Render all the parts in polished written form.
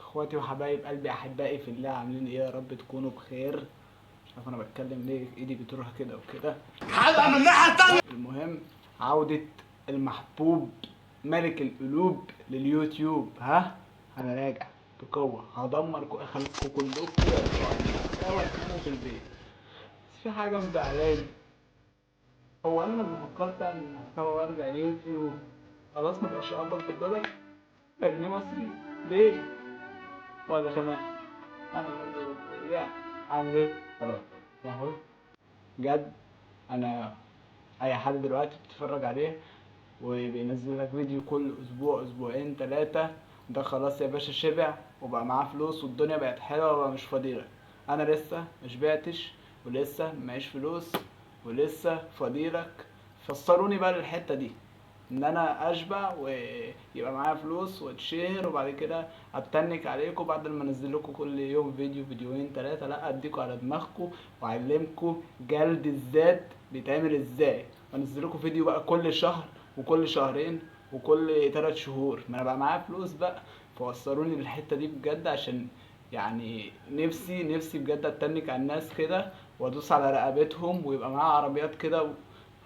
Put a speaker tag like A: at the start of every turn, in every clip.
A: اخواتي وحبايب قلبي احبائي في الله، عاملين ايه؟ يا رب تكونوا بخير. مش عارف انا بتكلم ليه، ايدي بتروح كده وكده.
B: حلقة من الناحية التانية.
A: المهم، عودة المحبوب ملك القلوب لليوتيوب. ها، انا راجع بقوة، اخليكم كلكم تقعدوا في البيت. بس في حاجة مزعلاني. هو انا لما فكرت اعمل محتوى وارجع يوتيوب خلاص مبقاش اقبض بالدولار؟ جنيه مصري ليه؟ ولا كمان انا برضه يعني اعمل ايه؟ خلاص اهو بجد. انا اي حد دلوقتي بتتفرج عليه وبينزل لك فيديو كل اسبوع اسبوعين ثلاثة، ده خلاص يا باشا شبع وبقى معاه فلوس والدنيا بقت حلوة وبقى مش فاضيلك. انا لسه مش بعتش ولسه معيش فلوس ولسه فاضيلك. فسروني بقى للحتة دي، ان انا اشبع ويبقى معايا فلوس واتشهر وبعد كده اتنك عليكم بعد ما انزل لكم كل يوم فيديو فيديوهين ثلاثه. لا، اديكم على دماغكم واعلمكم جلد الذات بيتعمل ازاي، وانزل لكم فيديو بقى كل شهر وكل شهرين وكل 3 شهور. ما انا بقى معايا فلوس بقى. فوصلوني للحته دي بجد، عشان يعني نفسي بجد اتنك على الناس كده وادوس على رقبتهم ويبقى معايا عربيات كده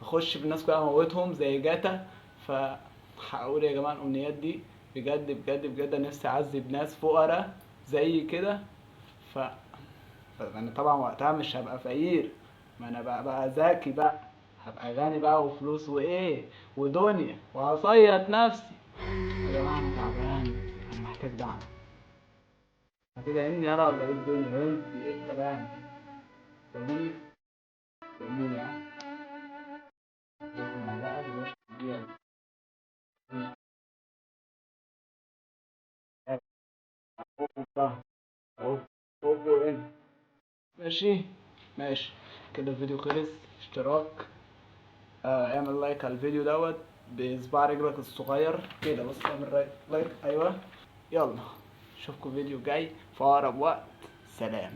A: واخش بالناس كلها اموتهم زي جاتا. فحقول يا جماعه الامنيات دي بجد بجد بجد. أنا نفسي اعذب ناس فقراء زي كده. ف انا طبعا وقتها مش هبقى فقير، ما انا بقى ذكي بقى، هبقى غني بقى وفلوس وايه ودنيا وهصيط نفسي. يا جماعه انا تعبان، انا محتاج دعم. هتدعمني انا ولا ايه الدنيا؟ ايه الكلام؟ فاهمني؟ فاهمني يعني؟ ماشي ماشي كده الفيديو خلص. اشتراك، اعمل لايك على الفيديو دوت بصباع رجلك الصغير كده. بص اعمل لايك، ايوه. يلا اشوفكم فيديو جاي في اقرب وقت. سلام.